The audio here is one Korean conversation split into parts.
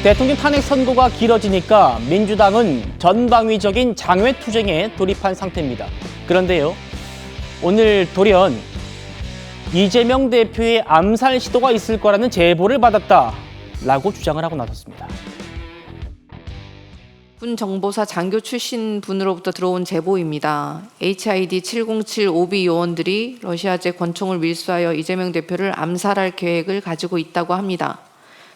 대통령 탄핵 선고가 길어지니까 민주당은 전방위적인 장외투쟁에 돌입한 상태입니다. 그런데요, 오늘 돌연 이재명 대표의 암살 시도가 있을 거라는 제보를 받았다라고 주장을 하고 나섰습니다. 군 정보사 장교 출신 분으로부터 들어온 제보입니다. HID 707 오비 요원들이 러시아제 권총을 밀수하여 이재명 대표를 암살할 계획을 가지고 있다고 합니다.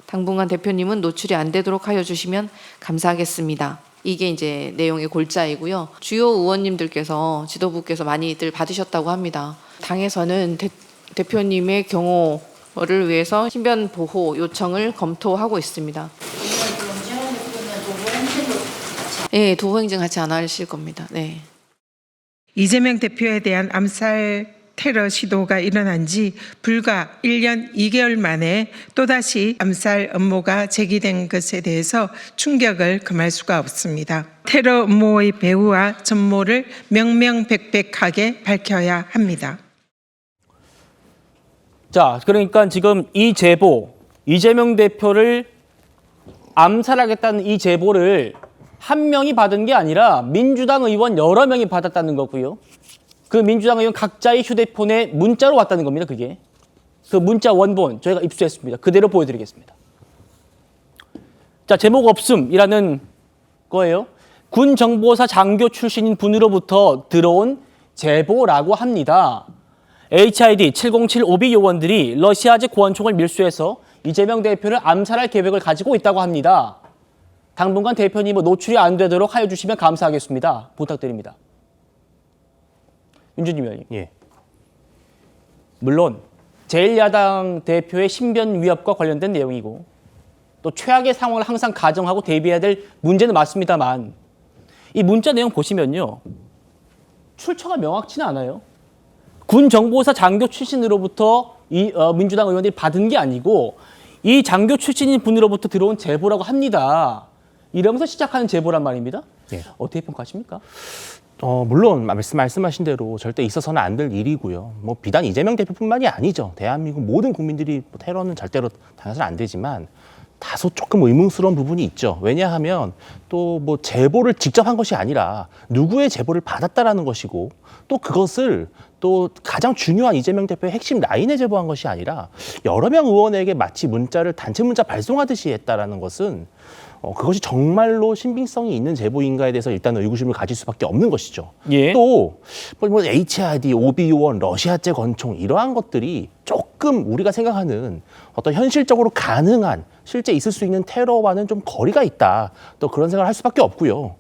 당분간 대표님은 노출이 안 되도록 하여 주시면 감사하겠습니다. 이게 이제 내용의 골자이고요. 주요 의원님들께서 지도부께서 많이들 받으셨다고 합니다. 당에서는 대표님의 경호를 위해서 신변 보호 요청을 검토하고 있습니다. 네, 도보행정 같이 안 하실 겁니다. 네. 이재명 대표에 대한 암살 테러 시도가 일어난 지 불과 1년 2개월 만에 또다시 암살 음모가 제기된 것에 대해서 충격을 금할 수가 없습니다. 테러 음모의 배후와 전모를 명명백백하게 밝혀야 합니다. 자, 그러니까 지금 이 제보, 이재명 대표를 암살하겠다는 이 제보를 한 명이 받은 게 아니라 민주당 의원 여러 명이 받았다는 거고요. 그 민주당 의원 각자의 휴대폰에 문자로 왔다는 겁니다, 그게. 그 문자 원본 저희가 입수했습니다. 그대로 보여드리겠습니다. 자, 제목 없음이라는 거예요. 군 정보사 장교 출신인 분으로부터 들어온 제보라고 합니다. HID 707 오비 요원들이 러시아제 권총을 밀수해서 이재명 대표를 암살할 계획을 가지고 있다고 합니다. 당분간 대표님은 노출이 안 되도록 하여 주시면 감사하겠습니다. 부탁드립니다. 윤준임 의원님. 예. 물론 제1야당 대표의 신변 위협과 관련된 내용이고 또 최악의 상황을 항상 가정하고 대비해야 될 문제는 맞습니다만 이 문자 내용 보시면요. 출처가 명확치는 않아요. 군 정보사 장교 출신으로부터 이 민주당 의원들이 받은 게 아니고 이 장교 출신인 분으로부터 들어온 제보라고 합니다. 이러면서 시작하는 제보란 말입니다. 예. 어떻게 평가하십니까? 물론 말씀하신 대로 절대 있어서는 안 될 일이고요. 뭐 비단 이재명 대표뿐만이 아니죠. 대한민국 모든 국민들이 테러는 절대로 당해서는 안 되지만 다소 조금 의문스러운 부분이 있죠. 왜냐하면 또 뭐 제보를 직접 한 것이 아니라 누구의 제보를 받았다라는 것이고 또 그것을 또 가장 중요한 이재명 대표의 핵심 라인에 제보한 것이 아니라 여러 명 의원에게 마치 문자를 단체 문자 발송하듯이 했다라는 것은 그것이 정말로 신빙성이 있는 제보인가에 대해서 일단 의구심을 가질 수밖에 없는 것이죠. 예. 또 뭐 HID, 오비 요원, 러시아제 권총 이러한 것들이 조금 우리가 생각하는 어떤 현실적으로 가능한 실제 있을 수 있는 테러와는 좀 거리가 있다. 또 그런 생각을 할 수밖에 없고요.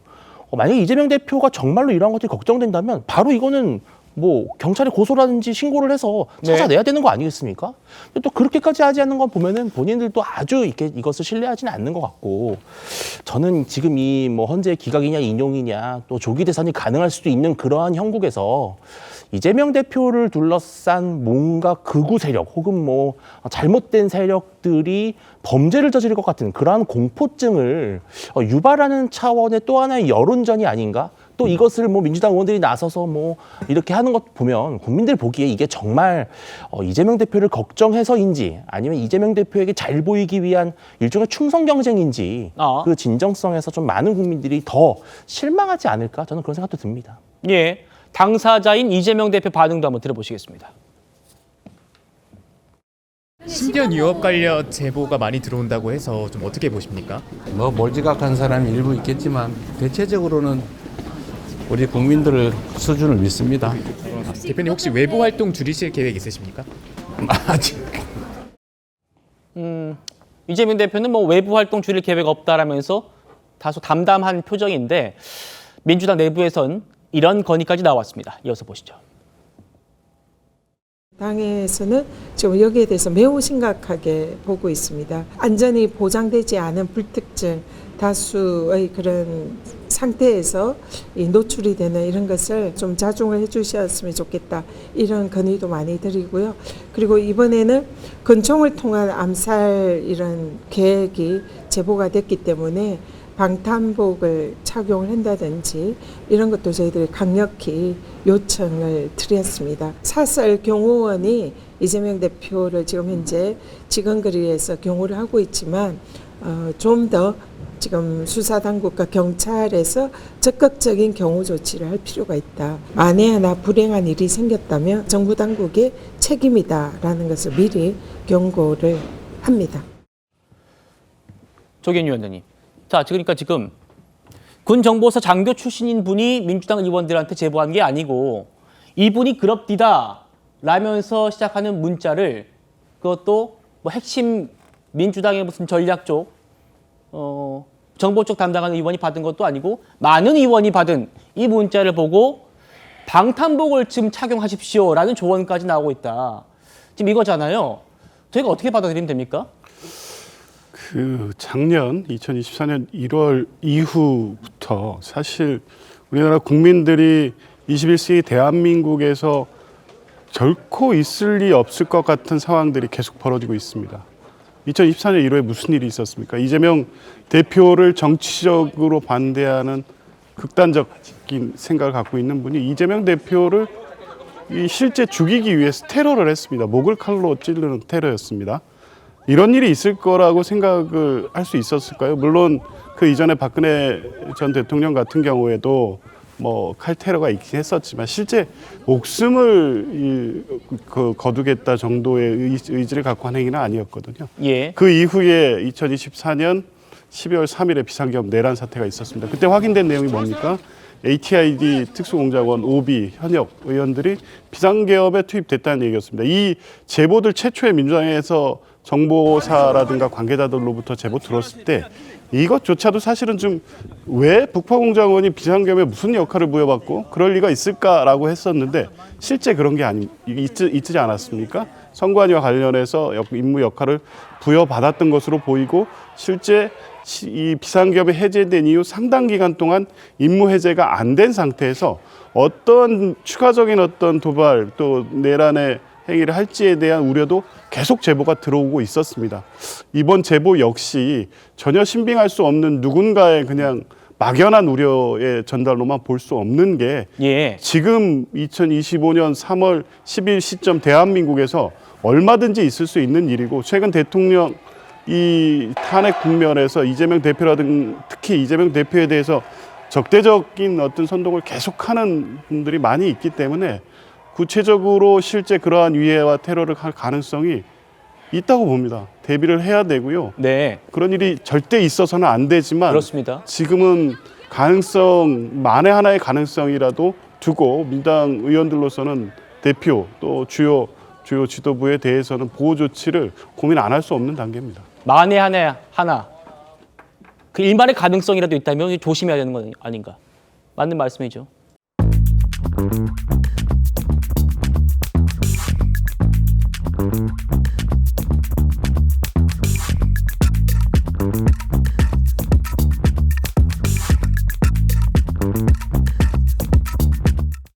만약에 이재명 대표가 정말로 이러한 것들이 걱정된다면 바로 이거는 뭐 경찰에 고소라든지 신고를 해서 찾아내야 되는 거 아니겠습니까? 또 그렇게까지 하지 않는 거 보면은 본인들도 아주 이것을 신뢰하지는 않는 것 같고 저는 지금 이 뭐 헌재 기각이냐 인용이냐 또 조기 대선이 가능할 수도 있는 그러한 형국에서 이재명 대표를 둘러싼 뭔가 극우 세력 혹은 뭐 잘못된 세력들이 범죄를 저지를 것 같은 그러한 공포증을 유발하는 차원의 또 하나의 여론전이 아닌가? 또 이것을 뭐 민주당 의원들이 나서서 뭐 이렇게 하는 것 보면 국민들 보기에 이게 정말 이재명 대표를 걱정해서인지 아니면 이재명 대표에게 잘 보이기 위한 일종의 충성 경쟁인지 그 진정성에서 좀 많은 국민들이 더 실망하지 않을까 저는 그런 생각도 듭니다. 예, 당사자인 이재명 대표 반응도 한번 들어보시겠습니다. 신변 위협 관련 제보가 많이 들어온다고 해서 좀 어떻게 보십니까? 뭐 몰지각한 사람이 일부 있겠지만 대체적으로는 우리 국민들의 수준을 믿습니다. 대표님 혹시 외부 활동 줄이실 계획 있으십니까? 아직 이재명 대표는 뭐 외부 활동 줄일 계획 없다라면서 다소 담담한 표정인데 민주당 내부에선 이런 건의까지 나왔습니다. 이어서 보시죠. 당에서는 지금 여기에 대해서 매우 심각하게 보고 있습니다. 안전이 보장되지 않은 불특정 다수의 그런 상태에서 노출이 되는 이런 것을 좀 자중을 해주셨으면 좋겠다. 이런 건의도 많이 드리고요. 그리고 이번에는 권총을 통한 암살 이런 계획이 제보가 됐기 때문에 방탄복을 착용을 한다든지 이런 것도 저희들이 강력히 요청을 드렸습니다. 사설 경호원이 이재명 대표를 지금 현재 직원거리에서 경호를 하고 있지만 좀 더 지금 수사당국과 경찰에서 적극적인 경호 조치를 할 필요가 있다. 만에 하나 불행한 일이 생겼다면 정부 당국의 책임이다라는 것을 미리 경고를 합니다. 조계인 위원장님. 자, 그러니까 지금 군 정보사 장교 출신인 분이 민주당 의원들한테 제보한 게 아니고 이분이 그럽디다 라면서 시작하는 문자를 그것도 뭐 핵심 민주당의 무슨 전략 쪽 정보 쪽 담당하는 의원이 받은 것도 아니고 많은 의원이 받은 이 문자를 보고 방탄복을 지금 착용하십시오라는 조언까지 나오고 있다. 지금 이거잖아요. 저희가 어떻게 받아들이면 됩니까? 그 작년 2024년 1월 이후부터 사실 우리나라 국민들이 21세기 대한민국에서 결코 있을 리 없을 것 같은 상황들이 계속 벌어지고 있습니다. 2024년 1월에 무슨 일이 있었습니까? 이재명 대표를 정치적으로 반대하는 극단적인 생각을 갖고 있는 분이 이재명 대표를 실제 죽이기 위해서 테러를 했습니다. 목을 칼로 찌르는 테러였습니다. 이런 일이 있을 거라고 생각을 할 수 있었을까요? 물론 그 이전에 박근혜 전 대통령 같은 경우에도 뭐 칼테러가 있긴 했었지만 실제 목숨을 거두겠다 정도의 의지를 갖고 한 행위는 아니었거든요. 예. 그 이후에 2024년 12월 3일에 비상계엄 내란 사태가 있었습니다. 그때 확인된 내용이 뭡니까? ATID 특수공작원 OB 현역 의원들이 비상계엄에 투입됐다는 얘기였습니다. 이 제보들 최초에 민주당에서 정보사라든가 관계자들로부터 제보 들었을 때 이것조차도 사실은 좀 왜 북파공작원이 비상계엄에 무슨 역할을 부여받고 그럴 리가 있을까라고 했었는데 실제 그런 게 있지 않았습니까? 선관위와 관련해서 임무 역할을 부여받았던 것으로 보이고 실제 이 비상계엄이 해제된 이후 상당 기간 동안 임무 해제가 안 된 상태에서 어떤 추가적인 어떤 도발 또 내란의 행위를 할지에 대한 우려도 계속 제보가 들어오고 있었습니다. 이번 제보 역시 전혀 신빙할 수 없는 누군가의 그냥 막연한 우려의 전달로만 볼 수 없는 게 예. 지금 2025년 3월 10일 시점 대한민국에서 얼마든지 있을 수 있는 일이고 최근 대통령 이 탄핵 국면에서 이재명 대표라든 특히 이재명 대표에 대해서 적대적인 어떤 선동을 계속하는 분들이 많이 있기 때문에 구체적으로 실제 그러한 위해와 테러를 할 가능성이 있다고 봅니다. 대비를 해야 되고요. 네. 그런 일이 절대 있어서는 안 되지만 그렇습니다. 지금은 만에 하나의 가능성이라도 두고 민당 의원들로서는 대표 또 주요 지도부에 대해서는 보호 조치를 고민 안 할 수 없는 단계입니다. 만에 하나. 그 일만의 가능성이라도 있다면 조심해야 되는 거 아닌가. 맞는 말씀이죠.